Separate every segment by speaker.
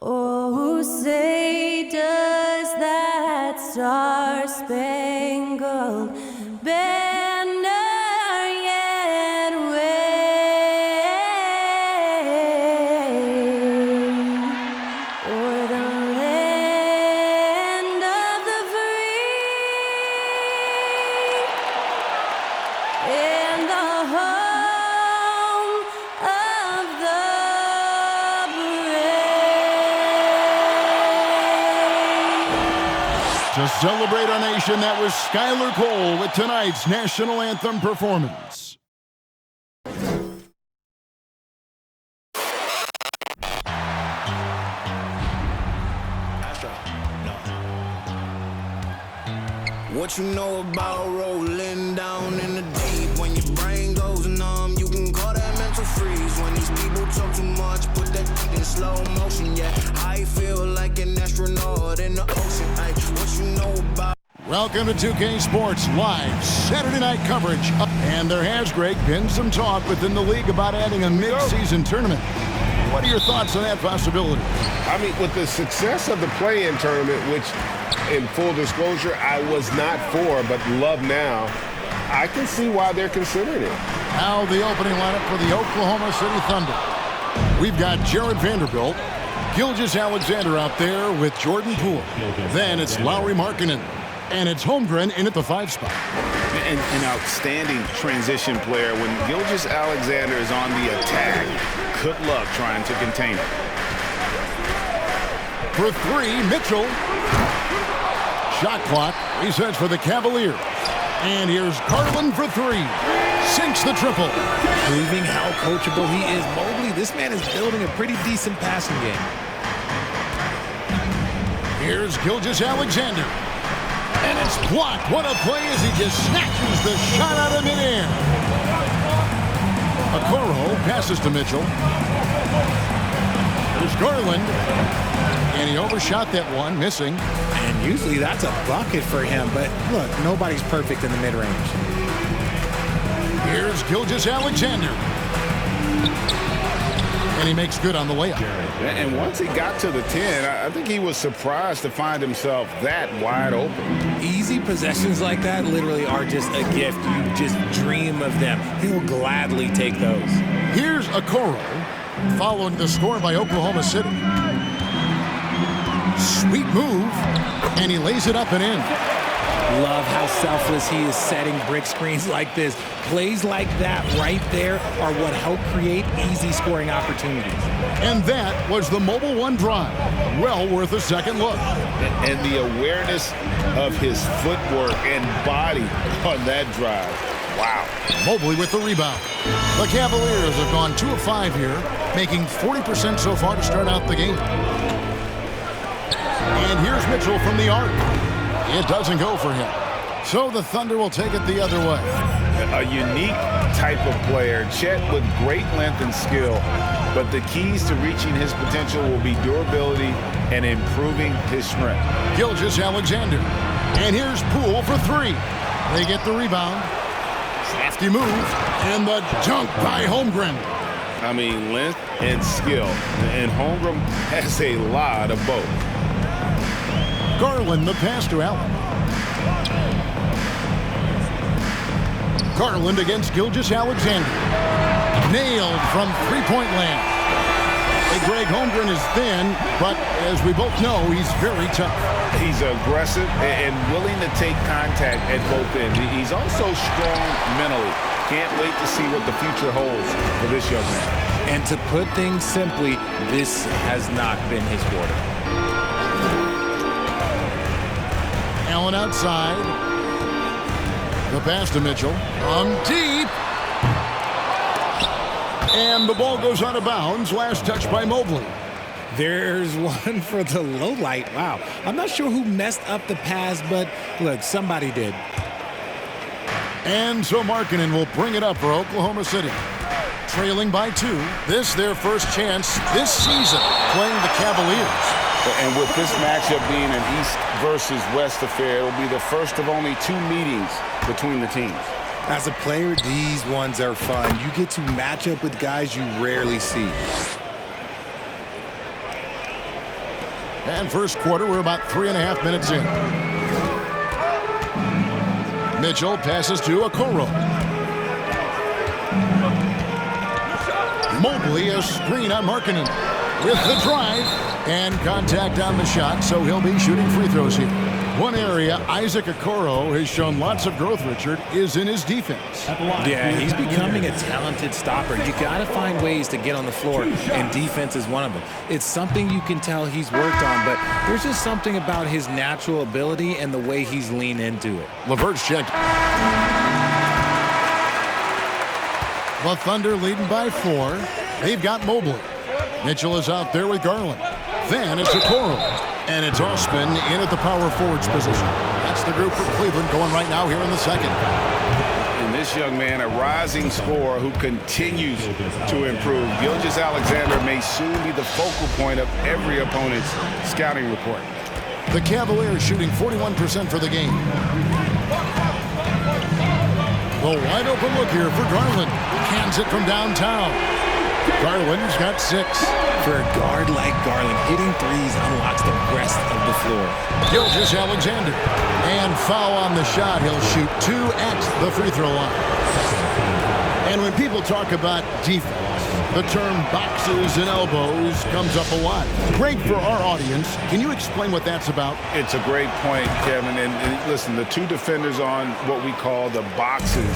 Speaker 1: Oh, say does that star-spangled banner yet wave o'er the land of the free and the home of the
Speaker 2: To celebrate our nation, that was Skylar Cole with tonight's national anthem performance.
Speaker 3: What you know about rolling down in the deep? When your brain goes numb, you can call that mental freeze. When these people talk too much, put that in slow motion. Yeah, I feel like an astronaut in the ocean. Ay, what you know about?
Speaker 2: Welcome to 2K Sports Live Saturday night coverage. And there has, Greg, been some talk within the league about adding a mid-season tournament. What are your thoughts on that possibility?
Speaker 4: I mean, with the success of the play-in tournament, which, in full disclosure, I was not for, but love now, I can see why they're considering it.
Speaker 2: Now the opening lineup for the Oklahoma City Thunder. We've got Jared Vanderbilt, Gilgeous-Alexander out there with Jordan Poole. Then it's Lauri Markkanen, and it's Holmgren in at the 5 spot.
Speaker 5: An outstanding transition player. When Gilgeous-Alexander is on the attack, good luck trying to contain it.
Speaker 2: For 3, Mitchell. Shot clock resets for the Cavaliers. And here's Garland for 3. Sinks the triple.
Speaker 6: Proving how coachable he is. Mobley, this man is building a pretty decent passing game.
Speaker 2: Here's Gilgeous-Alexander. And it's blocked. What a play as he just snatches the shot out of midair. Okoro passes to Mitchell. There's Garland. And he overshot that one, missing.
Speaker 6: And usually that's a bucket for him. But look, nobody's perfect in the mid-range.
Speaker 2: Here's Gilgeous-Alexander. And he makes good on the way up.
Speaker 5: And once he got to the 10, I think he was surprised to find himself that wide open.
Speaker 6: Easy possessions like that literally are just a gift. You just dream of them. He'll gladly take those.
Speaker 2: Here's Okoro, following the score by Oklahoma City. Sweet move, and he lays it up and in.
Speaker 6: Love how selfless he is setting brick screens like this. Plays like that right there are what help create easy scoring opportunities.
Speaker 2: And that was the Mobile One drive. Well worth a second look.
Speaker 5: And the awareness of his footwork and body on that drive. Wow.
Speaker 2: Mobley with the rebound. The Cavaliers have gone 2 of 5 here, making 40% so far to start out the game. And here's Mitchell from the arc. It doesn't go for him. So the Thunder will take it the other way.
Speaker 5: A unique type of player. Chet with great length and skill. But the keys to reaching his potential will be durability and improving his strength.
Speaker 2: Gilgeous-Alexander. And here's Poole for 3. They get the rebound. Crafty move. And the dunk by Holmgren.
Speaker 5: I mean, length and skill. And Holmgren has a lot of both.
Speaker 2: Garland the pass to Allen. Garland against Gilgeous-Alexander. Nailed from three-point land. Hey, Greg, Holmgren is thin, but as we both know, he's very tough.
Speaker 5: He's aggressive and willing to take contact at both ends. He's also strong mentally. Can't wait to see what the future holds for this young man.
Speaker 6: And to put things simply, this has not been his quarter.
Speaker 2: Allen outside. The pass to Mitchell. From deep. And the ball goes out of bounds. Last touch by Mobley.
Speaker 6: There's one for the low light. Wow. I'm not sure who messed up the pass, but look, somebody did.
Speaker 2: And so Markkanen will bring it up for Oklahoma City. Trailing by 2. This their first chance this season playing the Cavaliers.
Speaker 5: And with this matchup being an East versus West affair, it will be the first of only 2 meetings between the teams.
Speaker 6: As a player, these ones are fun. You get to match up with guys you rarely see.
Speaker 2: And first quarter, we're about 3.5 minutes in. Mitchell passes to Okoro. Mobley, a screen on Markkanen with the drive and contact on the shot, so he'll be shooting free throws here. One area Isaac Okoro has shown lots of growth, Richard, is in his defense.
Speaker 6: Yeah, he's becoming a talented stopper. You got to find ways to get on the floor, and defense is one of them. It's something you can tell he's worked on, but there's just something about his natural ability and the way he's leaned into it.
Speaker 2: LeVert's checked. The Thunder leading by 4. They've got Mobley. Mitchell is out there with Garland. Then it's Okoro. And it's Osman in at the power forwards position. That's the group for Cleveland going right now here in the second.
Speaker 5: And this young man, a rising scorer who continues to improve. Gilgeous-Alexander may soon be the focal point of every opponent's scouting report.
Speaker 2: The Cavaliers shooting 41% for the game. The wide open look here for Garland. Cans it from downtown. Garland's got 6.
Speaker 6: For a guard like Garland, hitting threes unlocks the rest of the floor.
Speaker 2: Gilgeous-Alexander. And foul on the shot. He'll shoot 2 at the free throw line. And when people talk about defense, the term boxes and elbows comes up a lot. Great for our audience. Can you explain what that's about?
Speaker 5: It's a great point, Kevin. And listen, the 2 defenders on what we call the boxes,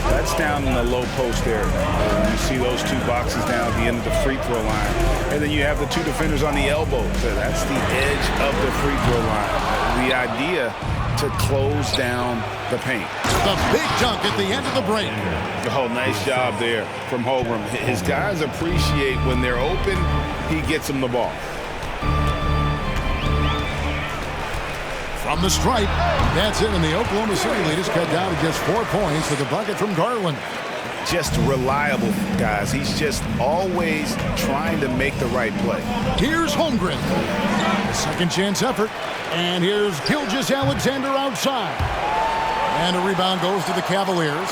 Speaker 5: that's down in the low post area. You see those 2 boxes down at the end of the free throw line. And then you have the 2 defenders on the elbows. That's the edge of the free throw line. The idea to close down the paint.
Speaker 2: The big dunk at the end of the break.
Speaker 5: Oh, nice job there from Holmgren. His guys appreciate when they're open, he gets them the ball.
Speaker 2: From the stripe, that's it, and the Oklahoma City lead is cut down to just 4 points with a bucket from Garland.
Speaker 5: Just reliable, guys. He's just always trying to make the right play.
Speaker 2: Here's Holmgren. A second chance effort. And here's Gilgeous-Alexander outside. And a rebound goes to the Cavaliers.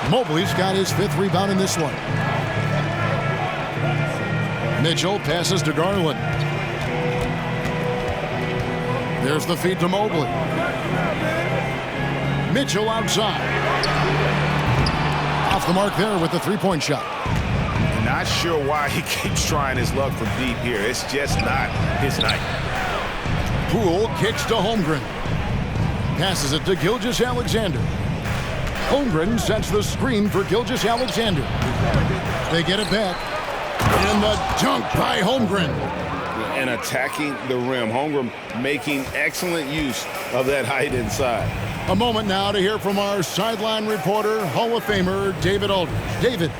Speaker 2: Mobley's got his 5th rebound in this one. Mitchell passes to Garland. There's the feed to Mobley. Mitchell outside. Off the mark there with the 3-point shot.
Speaker 5: Not sure why he keeps trying his luck from deep here. It's just not his night.
Speaker 2: Poole kicks to Holmgren. Passes it to Gilgeous-Alexander. Holmgren sets the screen for Gilgeous-Alexander. They get it back. And the dunk by Holmgren.
Speaker 5: And attacking the rim. Holmgren making excellent use of that height inside.
Speaker 2: A moment now to hear from our sideline reporter, Hall of Famer David Aldridge. David.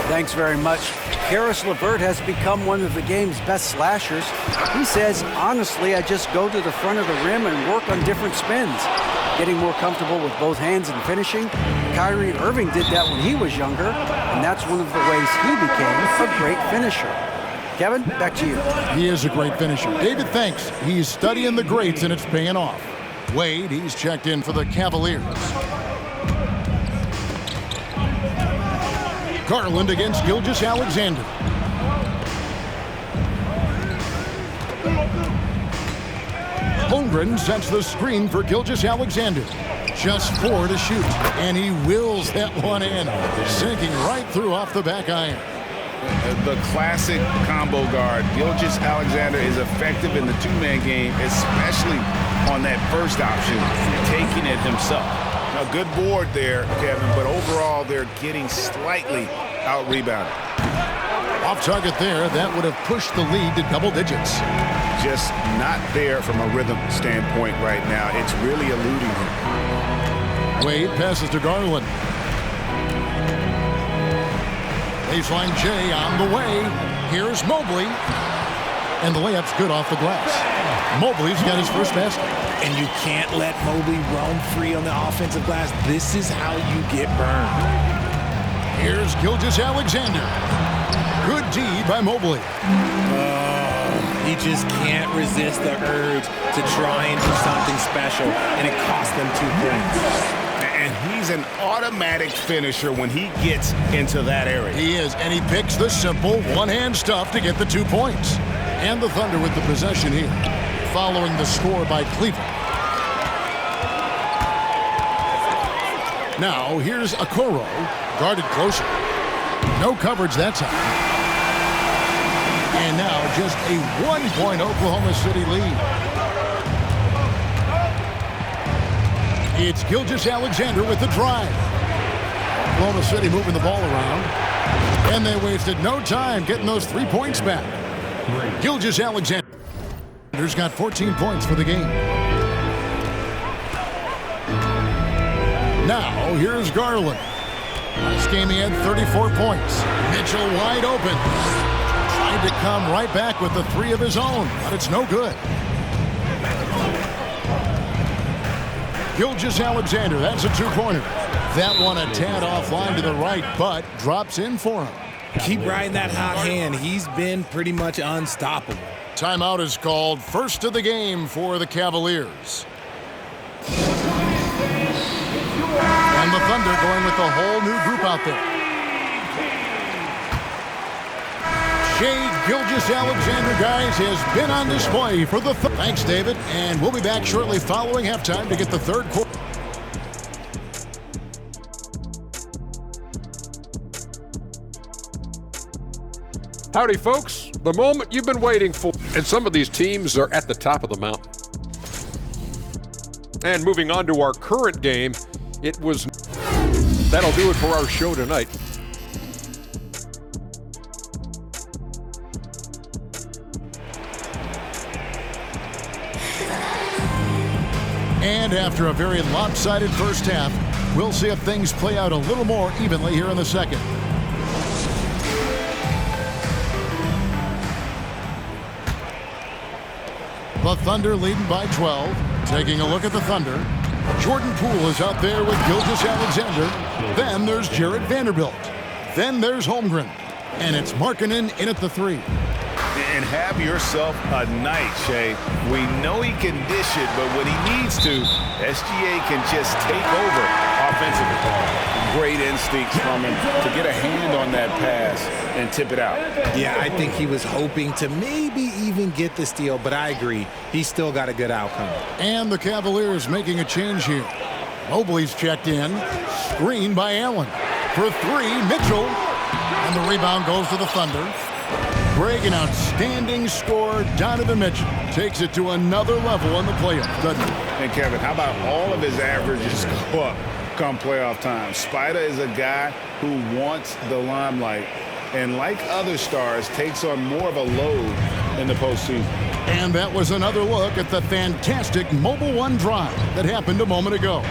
Speaker 7: Thanks very much. Karis LeVert has become one of the game's best slashers. He says, honestly, I just go to the front of the rim and work on different spins. Getting more comfortable with both hands and finishing. Kyrie Irving did that when he was younger, and that's one of the ways he became a great finisher. Kevin, back to you.
Speaker 2: He is a great finisher. David, thanks. He's studying the greats, and it's paying off. Wade, he's checked in for the Cavaliers. Garland against Gilgeous-Alexander. Holmgren sets the screen for Gilgeous-Alexander. Just 4 to shoot, and he wills that one in, sinking right through off the back iron.
Speaker 5: The classic combo guard. Gilgeous-Alexander is effective in the 2-man game, especially on that first option, taking it himself. A good board there, Kevin, but overall they're getting slightly out-rebounded.
Speaker 2: Off target there, that would have pushed the lead to double digits.
Speaker 5: Just not there from a rhythm standpoint right now. It's really eluding him.
Speaker 2: Wade passes to Garland. Baseline J on the way. Here's Mobley. And the layup's good off the glass. Mobley's got his first basket.
Speaker 6: And you can't let Mobley roam free on the offensive glass. This is how you get burned.
Speaker 2: Here's Gilgeous-Alexander. Good D by Mobley.
Speaker 6: He just can't resist the urge to try and do something special, and it cost them 2 points.
Speaker 5: And he's an automatic finisher when he gets into that area.
Speaker 2: He is, and he picks the simple one-hand stuff to get the 2 points. And the Thunder with the possession here. following the score by Cleveland. Now, here's Okoro, guarded closer. No coverage that time. And now just a 1-point Oklahoma City lead. It's Gilgeous-Alexander with the drive. Oklahoma City moving the ball around. And they wasted no time getting those 3 points back. Gilgeous-Alexander's got 14 points for the game. Now, here's Garland. Last game he had 34 points. Mitchell wide open. Tried to come right back with the 3 of his own, but it's no good. Gilgeous-Alexander, that's a 2-pointer. That one a tad offline to the right, but drops in for him.
Speaker 6: Keep riding that hot hand. He's been pretty much unstoppable.
Speaker 2: Timeout is called. First of the game for the Cavaliers. And the Thunder going with a whole new group out there. Shai Gilgeous-Alexander, guys, has been on display for the Thanks, David. And we'll be back shortly following halftime to get the third quarter.
Speaker 8: Howdy, folks. The moment you've been waiting for. And some of these teams are at the top of the mountain. And moving on to our current game, that'll do it for our show tonight.
Speaker 2: And after a very lopsided first half, we'll see if things play out a little more evenly here in the second. The Thunder leading by 12. Taking a look at the Thunder. Jordan Poole is out there with Gilgeous-Alexander. Then there's Jarred Vanderbilt. Then there's Holmgren. And it's Markkanen in at the 3.
Speaker 5: And have yourself a night, Shai. We know he can dish it, but when he needs to, SGA can just take over offensively. Great instincts from him to get a hand on that pass and tip it out.
Speaker 6: Yeah, I think he was hoping to maybe even get the steal, but I agree. He's still got a good outcome.
Speaker 2: And the Cavaliers making a change here. Mobley's checked in. Screen by Allen. For 3, Mitchell. And the rebound goes to the Thunder. Greg, an outstanding scorer. Donovan Mitchell takes it to another level in the playoffs, doesn't he?
Speaker 5: And Kevin, how about all of his averages go up come playoff time? Spider is a guy who wants the limelight, and like other stars, takes on more of a load in the postseason.
Speaker 2: And that was another look at the fantastic Mobile One drive that happened a moment ago.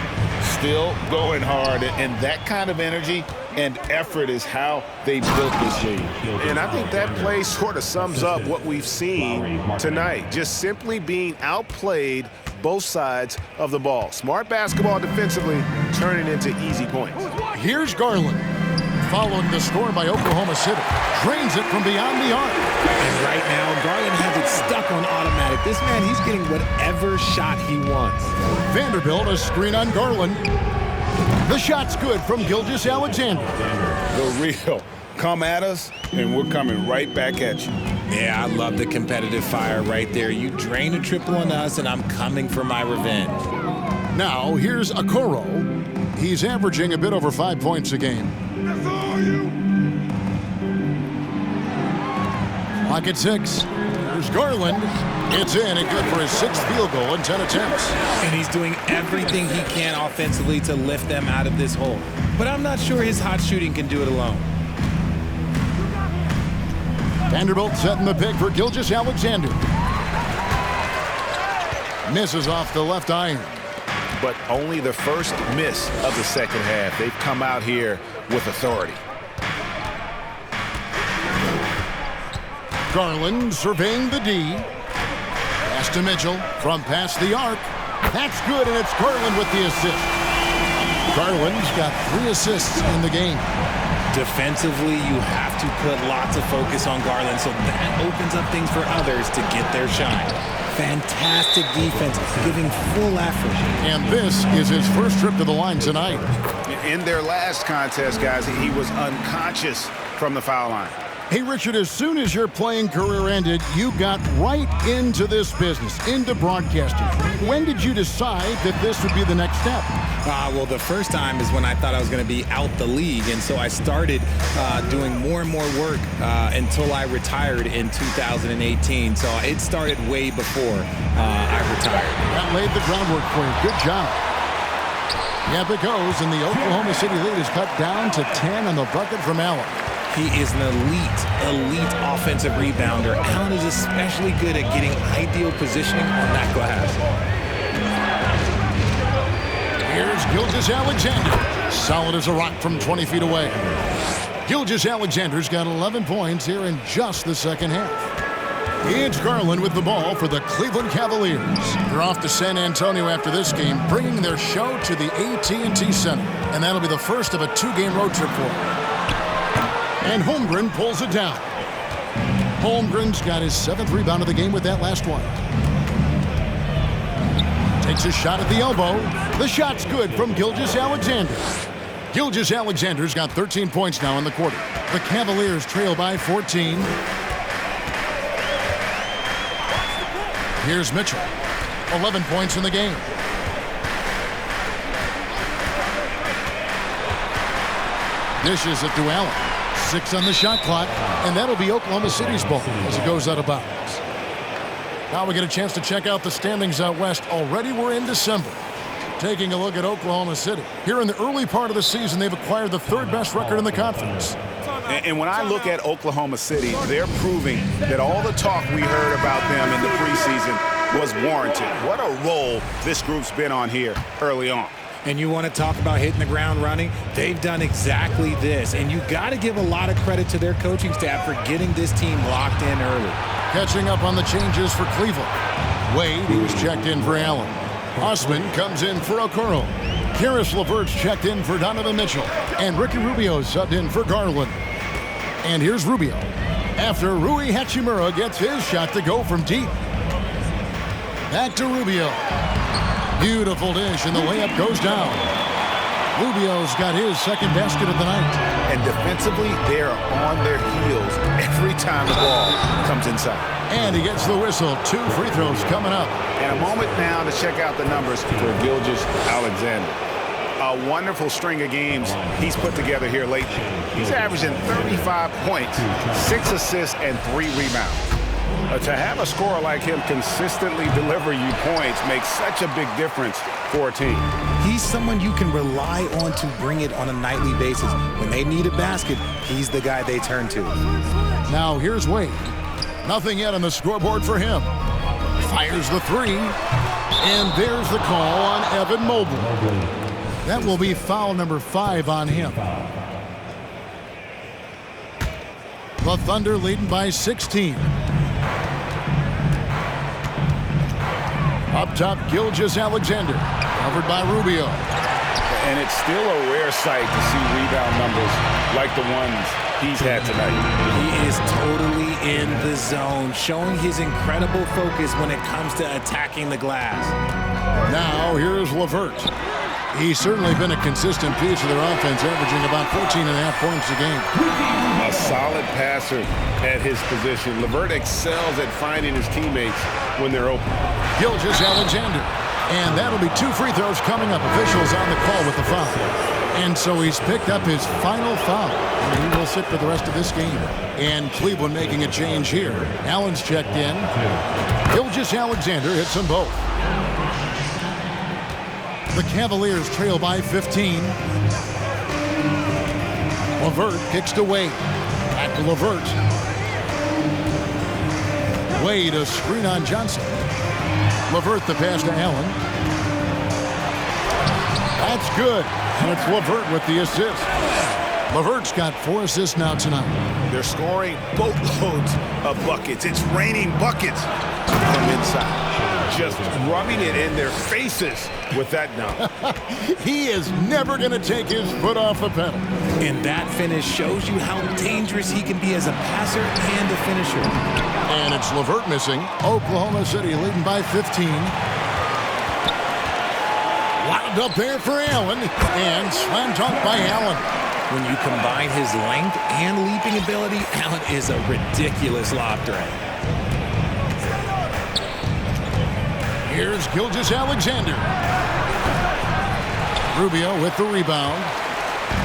Speaker 5: Still going hard, and that kind of energy and effort is how they built this league. And I think that play sort of sums up what we've seen tonight. Just simply being outplayed both sides of the ball. Smart basketball defensively, turning into easy points.
Speaker 2: Here's Garland. Following the score by Oklahoma City. Drains it from beyond the arc.
Speaker 6: And right now, Garland has it stuck on automatic. This man, he's getting whatever shot he wants.
Speaker 2: Vanderbilt, a screen on Garland. The shot's good from Gilgeous-Alexander.
Speaker 5: The real. Come at us, and we're coming right back at you.
Speaker 6: Yeah, I love the competitive fire right there. You drain a triple on us, and I'm coming for my revenge.
Speaker 2: Now, here's Okoro. He's averaging a bit over 5 points a game. Clock at 6. There's Garland. It's in and good for his 6th field goal in 10 attempts.
Speaker 6: And he's doing everything he can offensively to lift them out of this hole. But I'm not sure his hot shooting can do it alone.
Speaker 2: Vanderbilt setting the pick for Gilgeous-Alexander. Misses off the left iron.
Speaker 5: But only the first miss of the second half. They've come out here with authority.
Speaker 2: Garland surveying the D. Pass to Mitchell from past the arc. That's good, and it's Garland with the assist. Garland's got 3 assists in the game.
Speaker 6: Defensively, you have to put lots of focus on Garland, so that opens up things for others to get their shine. Fantastic defense, giving full effort.
Speaker 2: And this is his first trip to the line tonight.
Speaker 5: In their last contest, guys, he was unconscious from the foul line.
Speaker 2: Hey, Richard, as soon as your playing career ended, you got right into this business, into broadcasting. When did you decide that this would be the next step?
Speaker 6: Well, the first time is when I thought I was going to be out the league, and so I started doing more and more work until I retired in 2018. So it started way before I retired.
Speaker 2: That laid the groundwork for you. Good job. Yep, it goes, and the Oklahoma City lead is cut down to 10 on the bucket from Allen.
Speaker 6: He is an elite offensive rebounder. Allen is especially good at getting ideal positioning on that glass.
Speaker 2: Here's Gilgeous-Alexander. Solid as a rock from 20 feet away. Gilgeous-Alexander's got 11 points here in just the second half. It's Garland with the ball for the Cleveland Cavaliers. They're off to San Antonio after this game, bringing their show to the AT&T Center. And that'll be the first of a 2-game road trip for them. And Holmgren pulls it down. Holmgren's got his 7th rebound of the game with that last one. Takes a shot at the elbow. The shot's good from Gilgeous-Alexander. Gilgeous-Alexander's got 13 points now in the quarter. The Cavaliers trail by 14. Here's Mitchell. 11 points in the game. Dishes it to Allen. 6 on the shot clock, and that'll be Oklahoma City's ball as it goes out of bounds. Now we get a chance to check out the standings out west. Already we're in December. Taking a look at Oklahoma City. Here in the early part of the season, they've acquired the 3rd best record in the conference.
Speaker 5: And when I look at Oklahoma City, they're proving that all the talk we heard about them in the preseason was warranted. What a role this group's been on here early on.
Speaker 6: And you want to talk about hitting the ground running? They've done exactly this. And you got to give a lot of credit to their coaching staff for getting this team locked in early.
Speaker 2: Catching up on the changes for Cleveland. Wade, he was checked in for Allen. Osman comes in for Okoro. Karis LeVert's checked in for Donovan Mitchell. And Ricky Rubio subbed in for Garland. And here's Rubio. After Rui Hachimura gets his shot to go from deep. Back to Rubio. Beautiful dish, and the layup goes down. Rubio's got his 2nd basket of the night.
Speaker 5: And defensively, they're on their heels every time the ball comes inside.
Speaker 2: And he gets the whistle. 2 free throws coming up.
Speaker 5: And a moment now to check out the numbers for Gilgeous-Alexander. A wonderful string of games he's put together here lately. He's averaging 35 points, 6 assists, and 3 rebounds. To have a scorer like him consistently deliver you points makes such a big difference for a team.
Speaker 6: He's someone you can rely on to bring it on a nightly basis. When they need a basket, he's the guy they turn to.
Speaker 2: Now here's Wade. Nothing yet on the scoreboard for him. Fires the 3. And there's the call on Evan Mobley. That will be foul number 5 on him. The Thunder leading by 16. Up top, Gilgeous-Alexander, covered by Rubio.
Speaker 5: And it's still a rare sight to see rebound numbers like the ones he's had tonight.
Speaker 6: He is totally in the zone, showing his incredible focus when it comes to attacking the glass.
Speaker 2: Now, here's LeVert. He's certainly been a consistent piece of their offense, averaging about 14.5 points a game.
Speaker 4: A solid passer at his position. LeVert excels at finding his teammates when they're open.
Speaker 2: Gilgeous-Alexander. And that'll be 2 free throws coming up. Officials on the call with the foul. And so he's picked up his final foul. And he will sit for the rest of this game. And Cleveland making a change here. Allen's checked in. Gilgeous-Alexander hits them both. The Cavaliers trail by 15. LeVert kicks to Wade. Back to LeVert. Wade, a screen on Johnson. LeVert the pass to Allen. That's good. And it's LeVert with the assist. LeVert's got 4 assists now tonight.
Speaker 5: They're scoring boatloads of buckets. It's raining buckets from inside. Just rubbing it in their faces with that dunk.
Speaker 2: He is never going to take his foot off the pedal.
Speaker 6: And that finish shows you how dangerous he can be as a passer and a finisher.
Speaker 2: And it's LeVert missing. Oklahoma City leading by 15. Wound up there for Allen. And slam dunk by Allen.
Speaker 6: When you combine his length and leaping ability, Allen is a ridiculous lob threat.
Speaker 2: Here's Gilgeous-Alexander. Rubio with the rebound.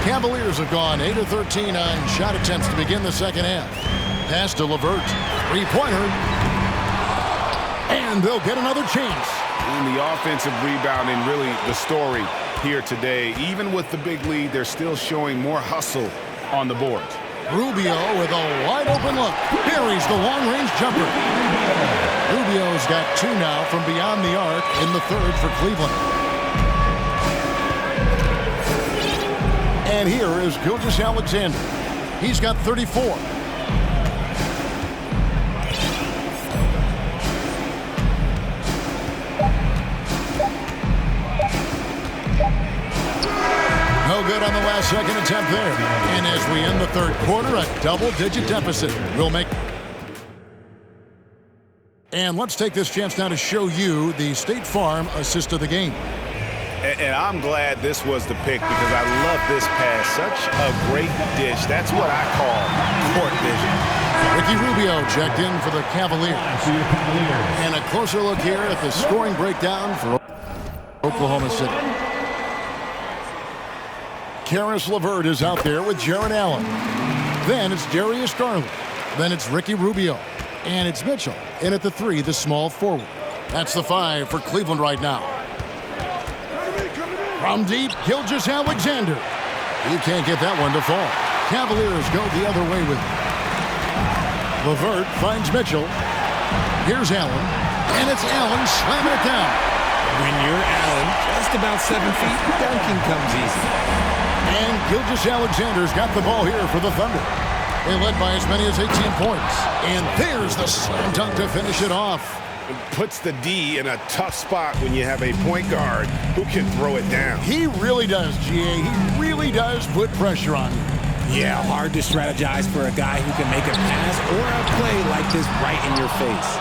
Speaker 2: Cavaliers have gone 8 of 13 on shot attempts to begin the second half. Pass to LeVert. Three-pointer. And they'll get another chance.
Speaker 5: And the offensive rebounding, really the story here today. Even with the big lead, they're still showing more hustle on the boards.
Speaker 2: Rubio with a wide-open look. Buries the long-range jumper. Rubio's got 2 now from beyond the arc in the third for Cleveland. And here is Gilgeous-Alexander. He's got 34. No good on the last second attempt there. And as we end the third quarter, a double-digit deficit will make. And let's take this chance now to show you the State Farm assist of the game.
Speaker 5: And I'm glad this was the pick because I love this pass. Such a great dish. That's what I call court vision.
Speaker 2: Ricky Rubio checked in for the Cavaliers. And a closer look here at the scoring breakdown for Oklahoma City. Karis LeVert is out there with Jaron Allen. Then it's Darius Garland. Then it's Ricky Rubio. And it's Mitchell. And at the 3, the small forward. That's the 5 for Cleveland right now. From deep, Gilgeous-Alexander. You can't get that one to fall. Cavaliers go the other way with it. LeVert finds Mitchell. Here's Allen. And it's Allen slamming it down.
Speaker 6: When you're Allen, just about 7 feet, dunking comes easy.
Speaker 2: And Gilgeous-Alexander's got the ball here for the Thunder. They led by as many as 18 points. And there's the slam dunk to finish it off.
Speaker 5: It puts the D in a tough spot when you have a point guard who can throw it down.
Speaker 2: He really does, GA. He really does put pressure on you.
Speaker 6: Yeah, hard to strategize for a guy who can make a pass or a play like this right in your face.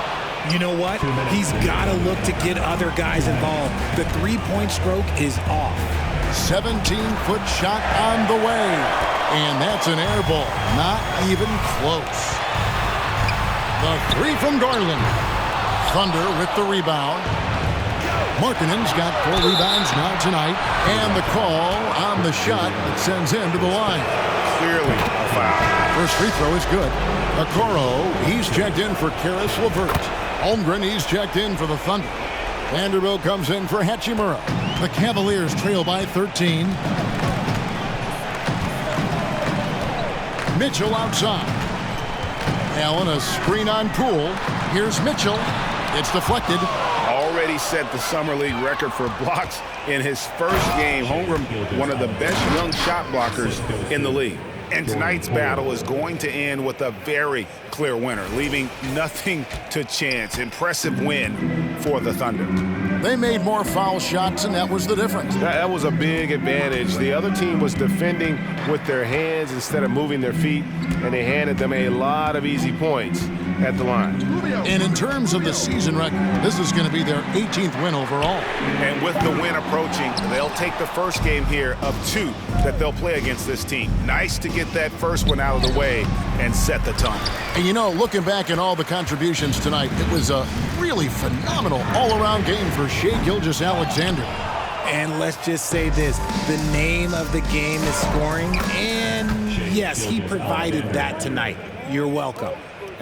Speaker 6: You know what? He's got to look to get other guys involved. The three-point stroke is off.
Speaker 2: 17-foot shot on the way. And that's an air ball. Not even close. The 3 from Garland. Thunder with the rebound. Markkanen's got 4 rebounds now tonight. And the call on the shot that sends him to the line.
Speaker 5: Clearly a foul.
Speaker 2: First free throw is good. Okoro, he's checked in for Karis LeVert. Holmgren, he's checked in for the Thunder. Vanderbilt comes in for Hachimura. The Cavaliers trail by 13. Mitchell outside. Allen, a screen on Poole. Here's Mitchell. It's deflected.
Speaker 5: Already set the Summer League record for blocks in his first game. Holmgren, one of the best young shot blockers in the league. And tonight's battle is going to end with a very clear winner, leaving nothing to chance. Impressive win for the Thunder.
Speaker 2: They made more foul shots, and that was the difference.
Speaker 4: That was a big advantage. The other team was defending with their hands instead of moving their feet, and they handed them a lot of easy points at the line.
Speaker 2: And in terms of the season record, this is going to be their 18th win overall.
Speaker 5: And with the win approaching, they'll take the first game here of 2 that they'll play against this team. Nice to get that first one out of the way and set the tone.
Speaker 2: And you know, looking back at all the contributions tonight, it was a really phenomenal all-around game for Shai Gilgeous-Alexander.
Speaker 6: And let's just say this, the name of the game is scoring, and yes, he provided that tonight. You're welcome.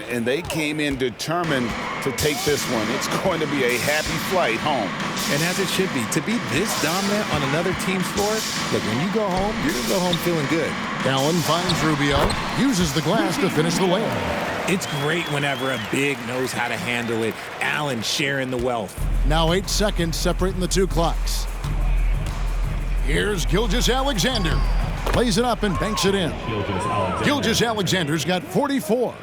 Speaker 5: And they came in determined to take this one. It's going to be a happy flight home.
Speaker 6: And as it should be, to be this dominant on another team's floor, look, when you go home, you're going to go home feeling good.
Speaker 2: Allen finds Rubio, uses the glass to finish the layup.
Speaker 6: It's great whenever a big knows how to handle it. Allen sharing the wealth.
Speaker 2: Now 8 seconds separating the 2 clocks. Here's Gilgeous-Alexander. Plays it up and banks it in. Gilgeous-Alexander's got 44.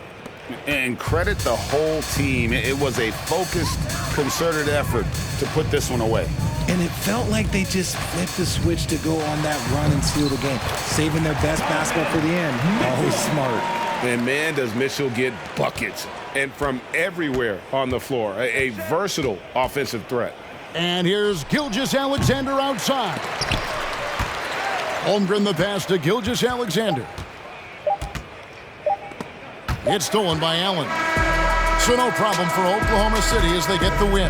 Speaker 5: And credit the whole team. It was a focused, concerted effort to put this one away.
Speaker 6: And it felt like they just flipped the switch to go on that run and seal the game, saving their best basketball for the end. Always smart.
Speaker 4: And man, does Mitchell get buckets. And from everywhere on the floor. A versatile offensive threat.
Speaker 2: And here's Gilgeous-Alexander outside. Holmgren the pass to Gilgeous-Alexander. It's stolen by Allen. So no problem for Oklahoma City as they get the win.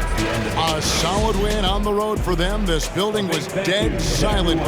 Speaker 2: A solid win on the road for them. This building was dead silent.